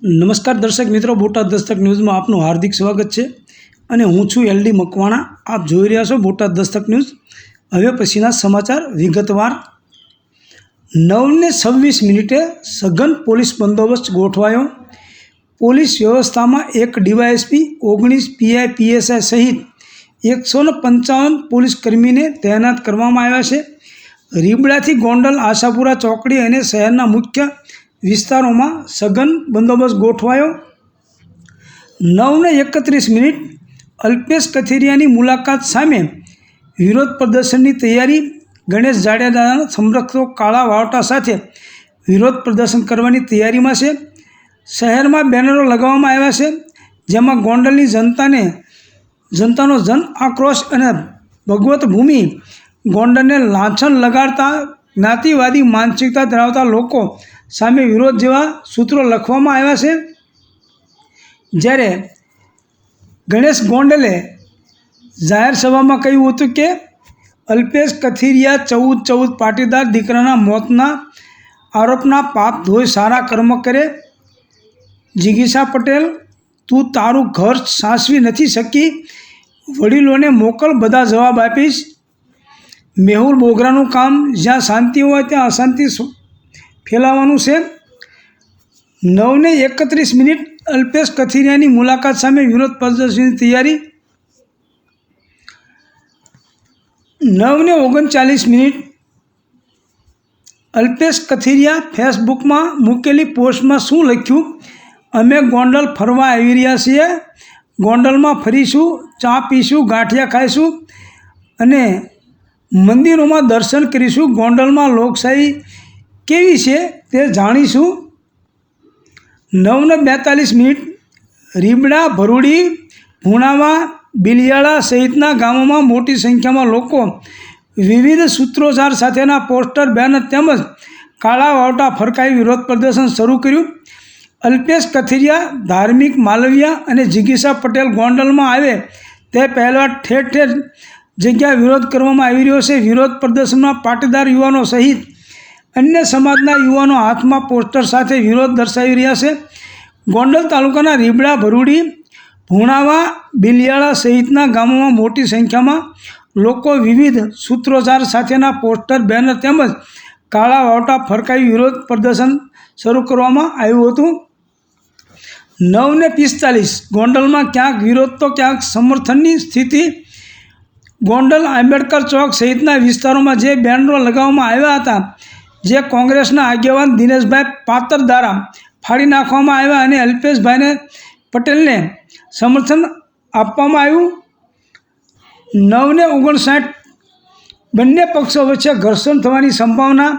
નમસ્કાર દર્શક મિત્રો, બોટાદ દસ્તક ન્યૂઝમાં આપનું હાર્દિક સ્વાગત છે અને હું છું એલડી મકવાણા. આપ જોઈ રહ્યા છો બોટાદ દસ્તક ન્યૂઝ. હવે પછીના સમાચાર વિગતવાર. 9:26 સઘન પોલીસ બંદોબસ્ત ગોઠવાયો. પોલીસ વ્યવસ્થામાં 1 ડીવાયએસપી, 19 પીઆઈ પીએસઆઈ સહિત 155 પોલીસ કર્મીને તૈનાત કરવામાં આવ્યા છે. રીબડાથી ગોંડલ, આશાપુરા ચોકડી અને શહેરના મુખ્ય વિસ્તારોમાં સઘન બંદોબસ્ત ગોઠવાયો. 9:31 અલ્પેશ કથિરિયાની મુલાકાત સામે વિરોધ પ્રદર્શનની તૈયારી. ગણેશ જાડેજાના સમર્થકો કાળા વાવટા સાથે વિરોધ પ્રદર્શન કરવાની તૈયારીમાં છે. શહેરમાં બેનરો લગાવવામાં આવ્યા છે, જેમાં ગોંડલની જનતાનો જન આક્રોશ અને ભગવત ભૂમિ ગોંડલને લાંછન લગાડતા જ્ઞાતિવાદી માનસિકતા ધરાવતા લોકો સામે વિરોધ જેવા સૂત્રો લખવામાં આવ્યા છે. જ્યારે ગણેશ ગોંડલે જાહેર સભામાં કહ્યું હતું કે અલ્પેશ કથિરિયા 14 પાટીદાર દીકરાના મોતના આરોપના પાપ ધોઈ સારા કર્મ કરે. જિગીશા પટેલ, તું તારું ઘર સાચવી નથી શકી, વડીલોને મોકલ, બધા જવાબ આપીશ. મેહુલ બોગરાનું કામ જ્યાં શાંતિ હોય ત્યાં અશાંતિ ફેલાવવાનું છે. 9:31 અલ્પેશ કથિરિયાની મુલાકાત સામે વિરોધ પ્રદર્શનની તૈયારી. 9:39 અલ્પેશ કથિરિયા ફેસબુકમાં મૂકેલી પોસ્ટમાં શું લખ્યું? અમે ગોંડલ ફરવા આવી રહ્યા છીએ. ગોંડલમાં ફરીશું, ચા પીશું, ગાંઠિયા ખાઈશું અને મંદિરોમાં દર્શન કરીશું. ગોંડલમાં લોકશાહી કેવી છે તે જાણીશું. 9:42 રીબડા, ભરૂડી, ભુણાવા, બિલિયાળા સહિતના ગામોમાં મોટી સંખ્યામાં લોકો વિવિધ સૂત્રોચ્ચાર સાથેના પોસ્ટર, બેનર તેમજ કાળા વાવટા ફરકાવી વિરોધ પ્રદર્શન શરૂ કર્યું. અલ્પેશ કથિરિયા, ધાર્મિક માલવિયા અને જિગીશા પટેલ ગોંડલમાં આવે તે પહેલાં ઠેર ઠેર જગ્યાએ વિરોધ કરવામાં આવી રહ્યો છે. વિરોધ પ્રદર્શનમાં પાટીદાર યુવાનો સહિત અન્ય સમાજના યુવાનો હાથમાં પોસ્ટર સાથે વિરોધ દર્શાવી રહ્યા છે. ગોંડલ તાલુકાના રીબડા, ભરૂડી, ભુણાવા, બિલિયાળા સહિતના ગામોમાં મોટી સંખ્યામાં લોકો વિવિધ સૂત્રોચ્ચાર સાથેના પોસ્ટર, બેનર તેમજ કાળા વાવટા ફરકાવી વિરોધ પ્રદર્શન શરૂ કરવામાં આવ્યું હતું. 9:45 ગોંડલમાં ક્યાંક વિરોધ તો ક્યાંક સમર્થનની સ્થિતિ. ગોંડલ, આંબેડકર ચોક સહિતના વિસ્તારોમાં જે બેનરો લગાવવામાં આવ્યા હતા, જે કોંગ્રેસના આગેવાન દિનેશભાઈ પાતર દ્વારા ફાડી નાખવામાં આવ્યા અને અલ્પેશભાઈને પટેલને સમર્થન આપવામાં આવ્યું. 9:59 બંને પક્ષો વચ્ચે ઘર્ષણ થવાની સંભાવના.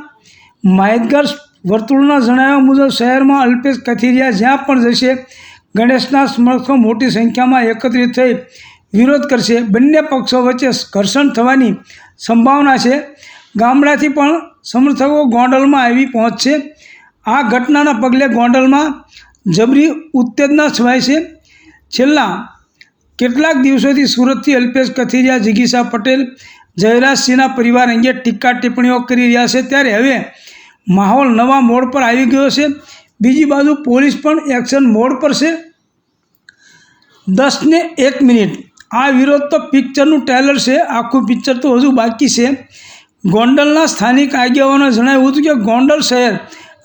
માહિતગાર વર્તુળના જણાવ્યા મુજબ શહેરમાં અલ્પેશ કથિરિયા જ્યાં પણ જશે, ગણેશના સમર્થકો મોટી સંખ્યામાં એકત્રિત થઈ વિરોધ કરશે. બંને પક્ષો વચ્ચે ઘર્ષણ થવાની સંભાવના છે. ગામડાથી પણ સમર્થકો ગોંડલમાં આવી પહોંચશે. આ ઘટનાના પગલે ગોંડલમાં જબરી ઉત્તેજના છવાઈ છે. છેલ્લા કેટલાક દિવસોથી સુરતથી અલ્પેશ કથિરિયા, જિગીશા પટેલ, જયરાજસિંહના પરિવાર અંગે ટીકા ટિપ્પણીઓ કરી રહ્યા છે. ત્યારે હવે માહોલ નવા મોડ પર આવી ગયો છે. બીજી બાજુ પોલીસ પણ એક્શન મોડ પર છે. 10:01 આ વિરોધ તો પિક્ચરનું ટ્રેલર છે, આખું પિક્ચર તો હજુ બાકી છે. ગોંડલના સ્થાનિક આગેવાનોએ જણાવ્યું હતું કે ગોંડલ શહેર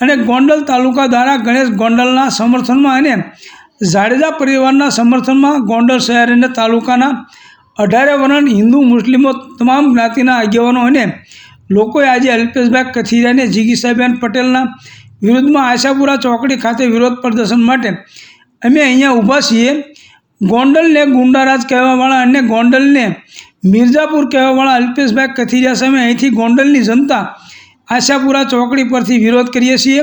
અને ગોંડલ તાલુકા દ્વારા ગણેશ ગોંડલના સમર્થનમાં અને જાડેજા પરિવારના સમર્થનમાં ગોંડલ શહેર અને તાલુકાના 18 વર્ણ હિન્દુ, મુસ્લિમો, તમામ જ્ઞાતિના આગેવાનો અને લોકોએ આજે અલ્પેશભાઈ કથિરિયા અને જિગીશાબેન પટેલના વિરુદ્ધમાં આશાપુરા ચોકડી ખાતે વિરોધ પ્રદર્શન માટે અમે અહીંયા ઊભા છીએ. ગોંડલને ગુંડારાજ કહેવાવાળા અને ગોંડલને મિર્ઝાપુર કહેવાવાળા અલ્પેશભાઈ કથિરિયા સામે અહીંથી ગોંડલની જનતા આશાપુરા ચોકડી પરથી વિરોધ કરીએ છીએ.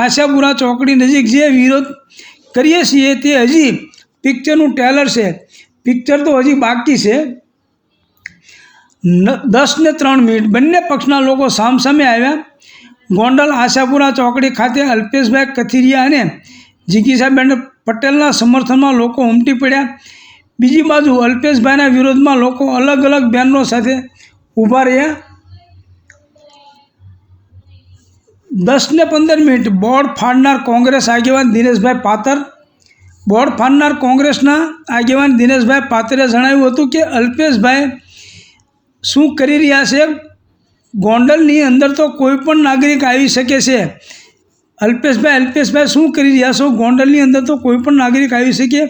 આશાપુરા ચોકડી નજીક જે વિરોધ કરીએ છીએ તે હજી પિક્ચરનું ટ્રેલર છે, પિક્ચર તો હજી બાકી છે. 10:03 બંને પક્ષના લોકો સામસામે આવ્યા. ગોંડલ આશાપુરા ચોકડી ખાતે અલ્પેશભાઈ કથિરિયા અને જિગીશાબેન પટેલના સમર્થનમાં લોકો ઉમટી પડ્યા. બીજી બાજુ અલ્પેશભાઈના વિરોધમાં લોકો અલગ અલગ બેનરો સાથે ઊભા રહ્યા. 10:15 બોર્ડ ફાડનાર કોંગ્રેસ આગેવાન દિનેશભાઈ પાતર. બોર્ડ ફાડનાર કોંગ્રેસના આગેવાન દિનેશભાઈ પાતરે જણાવ્યું હતું કે અલ્પેશભાઈ શું કરી રહ્યા છે? ગોંડલની અંદર તો કોઈ પણ નાગરિક આવી શકે છે. અલ્પેશભાઈ શું કરી રહ્યા છો? ગોંડલની અંદર તો કોઈ પણ નાગરિક આવી શકે,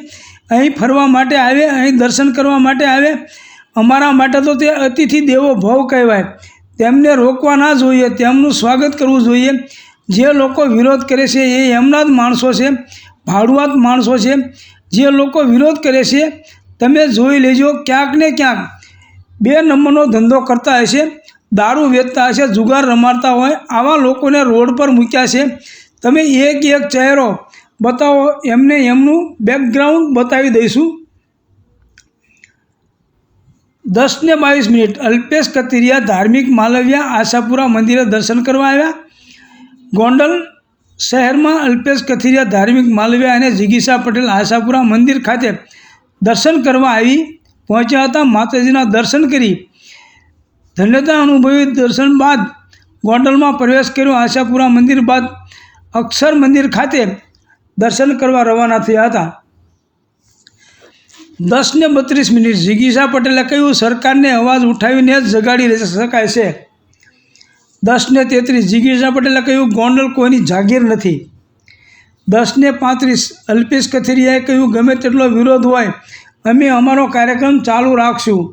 અહીં ફરવા માટે આવે, અહીં દર્શન કરવા માટે આવે. અમારા માટે તો તે અતિથિ દેવો ભવ કહેવાય. તેમને રોકવા ના જોઈએ, તેમનું સ્વાગત કરવું જોઈએ. જે લોકો વિરોધ કરે છે એ એમના જ માણસો છે, ભાડુઆત માણસો છે. જે લોકો વિરોધ કરે છે તમે જોઈ લેજો, ક્યાંક ને ક્યાંક 2 નંબરનો ધંધો કરતા હશે, દારૂ વેચતા હશે, જુગાર રમાડતા હોય. આવા લોકોને રોડ પર મૂક્યા છે. તમે એક ચહેરો બતાવો, એમને એમનું બેકગ્રાઉન્ડ બતાવી દઈશું. 10:22 અલ્પેશ કથિરિયા ધાર્મિક માલવ્યા આશાપુરા મંદિરે દર્શન કરવા આવ્યા. ગોંડલ શહેરમાં અલ્પેશ કથિરિયા ધાર્મિક માલવ્યા અને જિગીશા પટેલ આશાપુરા મંદિર ખાતે દર્શન કરવા આવી પહોંચ્યા હતા. માતાજીના દર્શન કરી ધન્યતા અનુભવી દર્શન બાદ ગોંડલમાં પ્રવેશ કર્યો. આશાપુરા મંદિર બાદ અક્ષર મંદિર ખાતે દર્શન કરવા રવાના થયા હતા. 10:32 જિગીશા પટેલે કહ્યું, સરકારને અવાજ ઉઠાવીને જ જગાડી શકાય છે. 10:33 જિગીશા પટેલે કહ્યું, ગોંડલ કોઈની જાગીર નથી. 10:35 અલ્પેશ કથિરિયાએ કહ્યું, ગમે તેટલો વિરોધ હોય અમે અમારો કાર્યક્રમ ચાલુ રાખશું.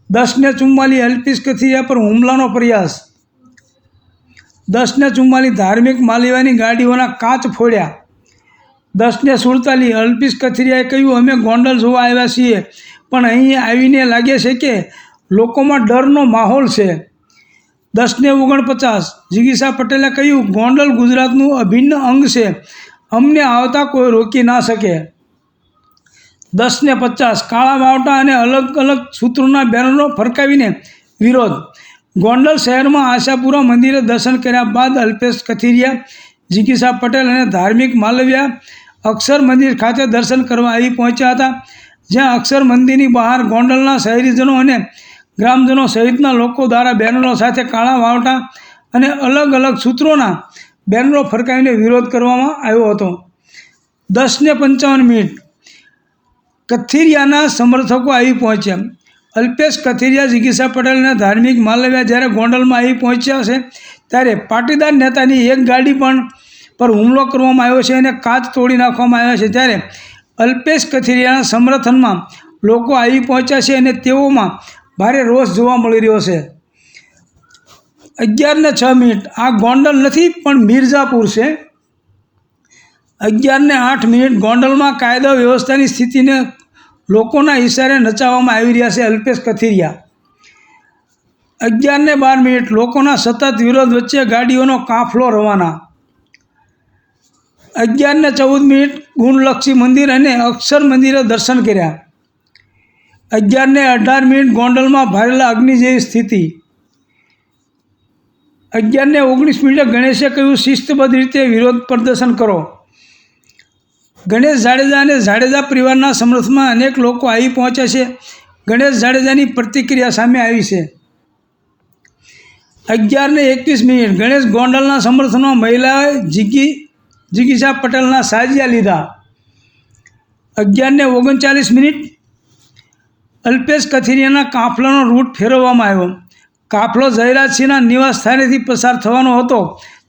10:44 અલ્પેશ કથિરિયા પર હુમલાનો પ્રયાસ. 10:44 ધાર્મિક માલવ્યાની ગાડીઓના કાચ ફોડ્યા. 10:47 અલ્પેશ કથિરિયાએ કહ્યું, અમે ગોંડલ જોવા આવ્યા છીએ, પણ અહીં આવીને લાગે છે કે લોકોમાં ડરનો માહોલ છે. 10:49 જિગીશા પટેલે કહ્યું, ગોંડલ ગુજરાતનું અભિન્ન અંગ છે, અમને આવતા કોઈ રોકી ના શકે. 10:50 કાળા વાવટા અને અલગ અલગ સૂત્રોના બેનરો ફરકાવીને વિરોધ. ગોંડલ શહેરમાં આશાપુરા મંદિરે દર્શન કર્યા બાદ અલ્પેશ કથિરિયા, જિગીશા પટેલ અને ધાર્મિક માલવ્યા અક્ષર મંદિર ખાતે દર્શન કરવા આવી પહોંચ્યા હતા. જ્યાં અક્ષર મંદિરની બહાર ગોંડલના શહેરીજનો અને ગ્રામજનો સહિતના લોકો દ્વારા બેનરો સાથે કાળા વાવટા અને અલગ અલગ સૂત્રોના બેનરો ફરકાવીને વિરોધ કરવામાં આવ્યો હતો. 10:55 કથિરિયાના સમર્થકો આવી પહોંચ્યા. અલ્પેશ કથિરિયા, જિગીશા પટેલ અને ધાર્મિક માલવ્યા જ્યારે ગોંડલમાં આવી પહોંચ્યા છે ત્યારે પાટીદાર નેતાની એક ગાડી પર હુમલો કરવામાં આવ્યો છે અને કાચ તોડી નાખવામાં આવ્યા છે. ત્યારે અલ્પેશ કથિરિયાના સમર્થનમાં લોકો આવી પહોંચ્યા છે અને તેઓમાં ભારે રોષ જોવા મળી રહ્યો છે. 11:06 આ ગોંડલ નથી પણ મિર્ઝાપુર છે. 11:08 ગોંડલમાં કાયદો વ્યવસ્થાની સ્થિતિને લોકોના ઇશારે નચાવવામાં આવી રહ્યા છે અલ્પેશ કથિરિયા. 11:12 લોકોના સતત વિરોધ વચ્ચે ગાડીઓનો કાફલો રવાના. 11:14 ગુણલક્ષી મંદિર અને અક્ષર મંદિરે દર્શન કર્યા. 11:18 ગોંડલમાં ભારેલા અગ્નિ જેવી સ્થિતિ. 11:19 ગણેશે કહ્યું, શિસ્તબદ્ધ રીતે વિરોધ પ્રદર્શન કરો. ગણેશ જાડેજા અને જાડેજા પરિવારના સમર્થનમાં અનેક લોકો આવી પહોંચ્યા છે. ગણેશ જાડેજાની પ્રતિક્રિયા સામે આવી છે. 11:21 ગણેશ ગોંડલના સમર્થનમાં મહિલાએ જિગીશા પટેલના સાજિયા લીધા. 11:39 અલ્પેશ કથિરિયાના કાફલાનો રૂટ ફેરવવામાં આવ્યો. કાફલો જયરાજસિંહના નિવાસ સ્થાનેથી પસાર થવાનો હતો.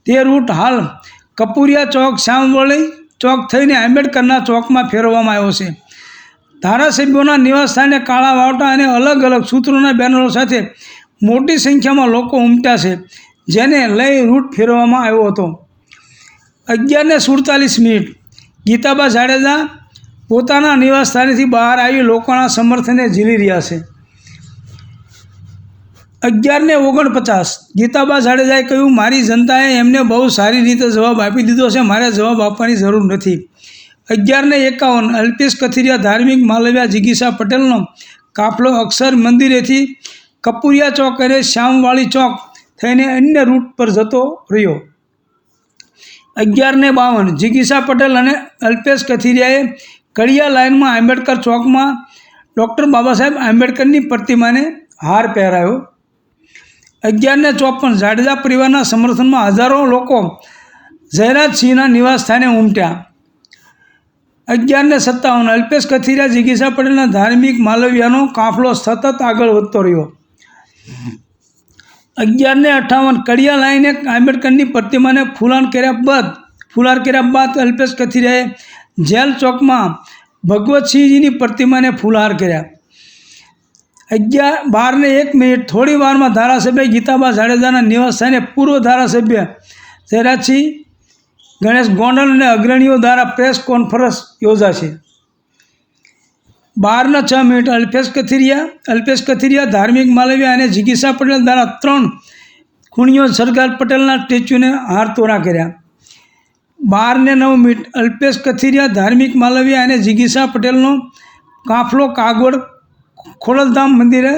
તે રૂટ હાલ કપુરિયા ચોક, શ્યામવાળી ચોક થઈને આંબેડકરના ચોકમાં ફેરવવામાં આવ્યો છે. ધારાસભ્યોના નિવાસ સ્થાને કાળા વાવટા અને અલગ અલગ સૂત્રોના બેનરો સાથે મોટી સંખ્યામાં લોકો ઉમટ્યા છે, જેને લઈ રૂટ ફેરવવામાં આવ્યો હતો. 11:47 ગીતાબા જાડેજા પોતાના નિવાસ સ્થાનેથી બહાર આવી લોકોના સમર્થનને ઝીલી રહ્યા છે. 11:49 ગીતાબા જાડેજાએ કહ્યું, મારી જનતાએ એમને બહુ સારી રીતે જવાબ આપી દીધો છે, મારે જવાબ આપવાની જરૂર નથી. 11:51 અલ્પેશ કથિરિયા, ધાર્મિક માલવ્યા, જિગીશા પટેલનો કાફલો અક્ષર મંદિરેથી કપુરિયા ચોક અને શ્યામવાળી ચોક થઈને અન્ય રૂટ પર જતો રહ્યો. 11:52 જિગીશા પટેલ અને અલ્પેશ કથિરિયાએ કડિયા લાઇનમાં આંબેડકર ચોકમાં ડૉક્ટર બાબા સાહેબ આંબેડકરની પ્રતિમાને હાર પહેરાયો. 11:54 જાડેજા પરિવારના સમર્થનમાં હજારો લોકો જયરાજસિંહના નિવાસ સ્થાને ઉમટ્યા. 11:57 અલ્પેશ કથિરિયા જિગીશા પટેલના ધાર્મિક માલવ્યાનો કાફલો સતત આગળ વધતો રહ્યો. 11:58 કડિયા લાઈને આંબેડકરની પ્રતિમાને ફુલાર કર્યા બાદ અલ્પેશ કથિરિયાએ જેલ ચોકમાં ભગવતસિંહજીની પ્રતિમાને ફુલહાર કર્યા. 12:01 થોડી વારમાં ધારાસભ્ય ગીતાબા જાડેજાના નિવાસ સ્થાને પૂર્વ ધારાસભ્ય જયરાજસિંહ, ગણેશ ગોંડલ અને અગ્રણીઓ દ્વારા પ્રેસ કોન્ફરન્સ યોજાશે. 12:06 અલ્પેશ કથિરિયા ધાર્મિક માલવ્યા અને જિગીશા પટેલ દ્વારા 3 ખૂણીઓ સરદાર પટેલના સ્ટેચ્યુને હારતોરા કર્યા. 12:09 અલ્પેશ કથિરિયા ધાર્મિક માલવ્યા અને જિગીશા પટેલનો કાફલો કાગવડ ખોડલધામ મંદિરે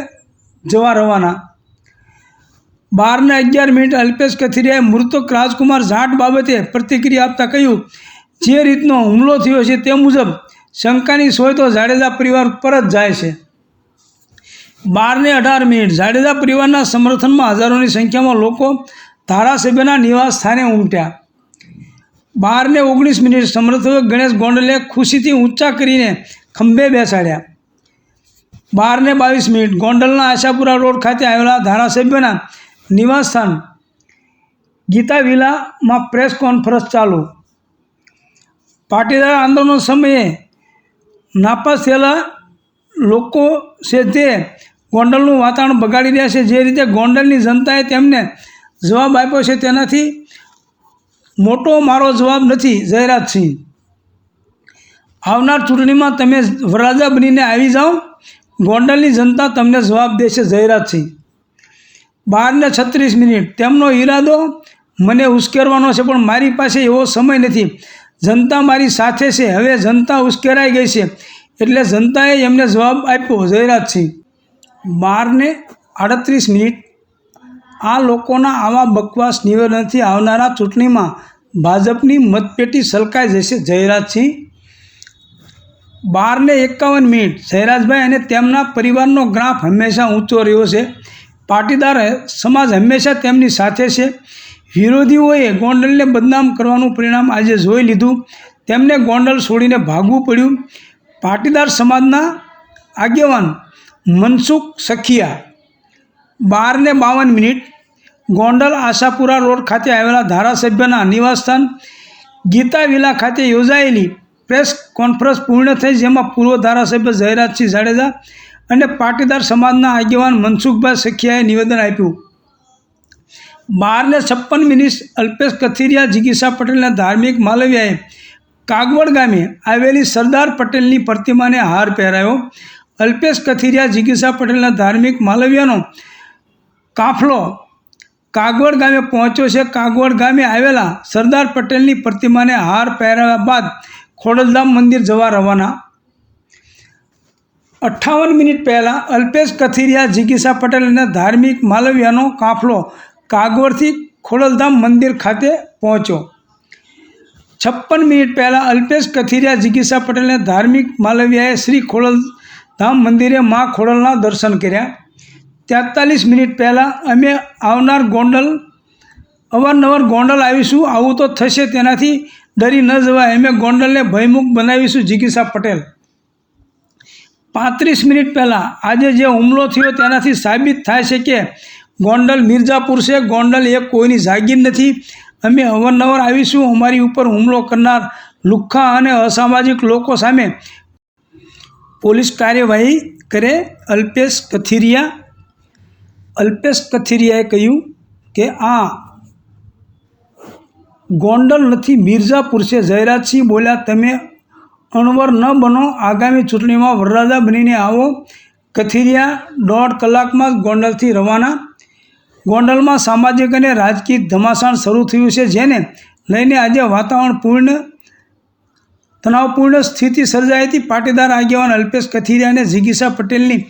જવા રવાના. 12:11 અલ્પેશ કથિરિયાએ મૃતક રાજકુમાર જાટ બાબતે પ્રતિક્રિયા આપતા કહ્યું, જે રીતનો હુમલો થયો છે તે મુજબ શંકાની સોય તો જાડેજા પરિવાર પર જ જાય છે. 12:18 જાડેજા પરિવારના સમર્થનમાં હજારોની સંખ્યામાં લોકો ધારાસભ્યના નિવાસ સ્થાને ઉમટ્યા. 12:19 સમર્થકો ગણેશ ગોંડલે ખુશીથી ઊંચા કરીને ખંભે બેસાડ્યા. 12:22 ગોંડલના આશાપુરા રોડ ખાતે આવેલા ધારાસભ્યના નિવાસસ્થાન ગીતા વિલામાં પ્રેસ કોન્ફરન્સ ચાલુ. પાટીદાર આંદોલન સમયે નાપાસ થયેલા લોકો છે તે ગોંડલનું વાતાવરણ બગાડી રહ્યા છે. જે રીતે ગોંડલની જનતાએ તેમને જવાબ આપ્યો છે તેનાથી મોટો મારો જવાબ નથી. જયરાજસિંહ, આવનાર ચૂંટણીમાં તમે વરરાજા બનીને આવી જાઓ, ગોંડલની જનતા તમને જવાબ દેશે. જયરાજસિંહ. 12:36 તેમનો ઈરાદો મને ઉશ્કેરવાનો છે, પણ મારી પાસે એવો સમય નથી. જનતા મારી સાથે છે. હવે જનતા ઉશ્કેરાઈ ગઈ છે એટલે જનતાએ એમને જવાબ આપ્યો. જયરાજસિંહ. 12:38 આ લોકોના આવા બકવાસ નિવેદનથી આવનારા ચૂંટણીમાં ભાજપની મતપેટી છલકાઈ જશે. જયરાજસિંહ. 12:51 જયરાજભાઈ અને તેમના પરિવારનો ગ્રાફ હંમેશા ઊંચો રહ્યો છે. પાટીદાર સમાજ હંમેશા તેમની સાથે છે. વિરોધીઓએ ગોંડલને બદનામ કરવાનું પરિણામ આજે જોઈ લીધું. તેમને ગોંડલ છોડીને ભાગવું પડ્યું. પાટીદાર સમાજના આગેવાન મનસુખ સખિયા. 12:52 ગોંડલ આશાપુરા રોડ ખાતે આવેલા ધારાસભ્યના નિવાસસ્થાન ગીતા વિલા ખાતે યોજાયેલી પ્રેસ કોન્ફરન્સ પૂર્ણ થઈ, જેમાં પૂર્વ ધારાસભ્ય જયરાજસિંહ જાડેજા અને પાટીદાર સમાજના આગેવાન મનસુખભાઈ સખિયાએ નિવેદન આપ્યું. 12:56 અલ્પેશ કથિરિયા જિગીશા પટેલના ધાર્મિક માલવ્યાએ કાગવડ ગામે આવેલી સરદાર પટેલની પ્રતિમાને હાર પહેરાયો. અલ્પેશ કથિરિયા જિગીશા પટેલના ધાર્મિક માલવ્યાનો કાફલો કાગવડ ગામે પહોંચ્યો છે. કાગવડ ગામે આવેલા સરદાર પટેલની પ્રતિમાને હાર પહેરાવ્યા બાદ ખોડલધામ મંદિર જવા રવાના. 58 પહેલાં અલ્પેશ કથિરિયા જિગીશા પટેલ અને ધાર્મિક માલવ્યાનો કાફલો કાગવડથી ખોડલધામ મંદિર ખાતે પહોંચ્યો. 56 પહેલાં અલ્પેશ કથિરિયા જિગીશા પટેલને ધાર્મિક માલવ્યાએ શ્રી ખોડલધામ મંદિરે મા ખોડલના દર્શન કર્યા. 43 પહેલાં અમે અવારનવાર ગોંડલ આવીશું, આવું તો થશે, તેનાથી ડરી ન જવાય, અમે ગોંડલને ભયમુક્ત બનાવીશું. જિગીશા પટેલ. 35 પહેલાં આજે જે હુમલો થયો તેનાથી સાબિત થાય છે કે ગોંડલ મિર્ઝાપુર છે. ગોંડલ એ કોઈની જાગીર નથી. અમે અવારનવાર આવીશું. અમારી ઉપર હુમલો કરનાર લુખ્ખા અને અસામાજિક લોકો સામે પોલીસ કાર્યવાહી કરે. અલ્પેશ કથિરિયાએ કહ્યું કે આ ગોંડલ નથી, મિર્ઝાપુર છે. જયરાજસિંહ બોલ્યા, તમે અણવર ન બનો, આગામી ચૂંટણીમાં વરરાજા બનીને આવો. કથિરિયા 1.5 કલાકમાં ગોંડલથી રવાના. ગોંડલમાં સામાજિક અને રાજકીય ધમાસાણ શરૂ થયું છે, જેને લઈને આજે વાતાવરણ તણાવપૂર્ણ સ્થિતિ સર્જાઈ હતી. પાટીદાર આગેવાન અલ્પેશ કથિરિયા અને જિગીશા પટેલની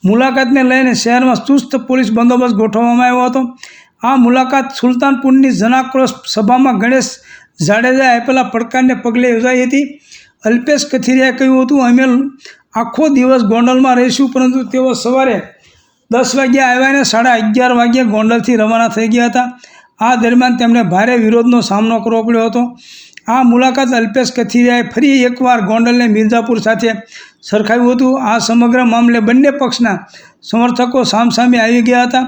મુલાકાતને લઈને શહેરમાં ચુસ્ત પોલીસ બંદોબસ્ત ગોઠવવામાં આવ્યો હતો. આ મુલાકાત સુલતાનપુરની જનાક્રોશ સભામાં ગણેશ જાડેજાએ આપેલા પડકારને પગલે યોજાઈ હતી. અલ્પેશ કથિરિયાએ કહ્યું હતું, અમે આખો દિવસ ગોંડલમાં રહીશું, પરંતુ તેઓ સવારે 10 વાગ્યે આવ્યા અને 11:30 વાગ્યે ગોંડલથી રવાના થઈ ગયા હતા. આ દરમિયાન તેમણે ભારે વિરોધનો સામનો કરવો પડ્યો હતો. આ મુલાકાત અલ્પેશ કથિરિયાએ ફરી એકવાર ગોંડલને મિર્ઝાપુર સાથે સરખાવ્યું હતું. આ સમગ્ર મામલે બંને પક્ષના સમર્થકો સામસામે આવી ગયા હતા.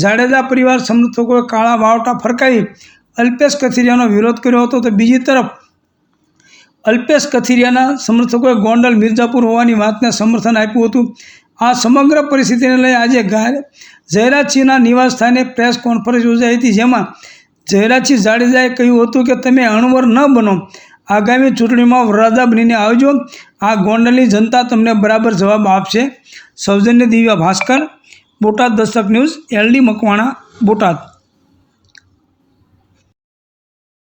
જાડેજા પરિવાર સમર્થકોએ કાળા વાવટા ફરકાવી અલ્પેશ કથિરિયાનો વિરોધ કર્યો હતો, તો બીજી તરફ અલ્પેશ કથિરિયાના સમર્થકોએ ગોંડલ મિર્ઝાપુર હોવાની વાતને સમર્થન આપ્યું હતું. આ સમગ્ર પરિસ્થિતિને લઈ આજે જયરાજસિંહના નિવાસ સ્થાને પ્રેસ કોન્ફરન્સ યોજાઈ હતી, જેમાં જયરાજસિંહ જાડેજાએ કહ્યું હતું કે તમે અણવર ન બનો, આગામી ચૂંટણીમાં વરરાજા બનીને આવજો. આ ગોંડલની જનતા તમને બરાબર જવાબ આપશે. સૌજન્ય દિવ્યા ભાસ્કર, બોટાદ દસ્તક ન્યૂઝ, LD મકવાણા, બોટાદ.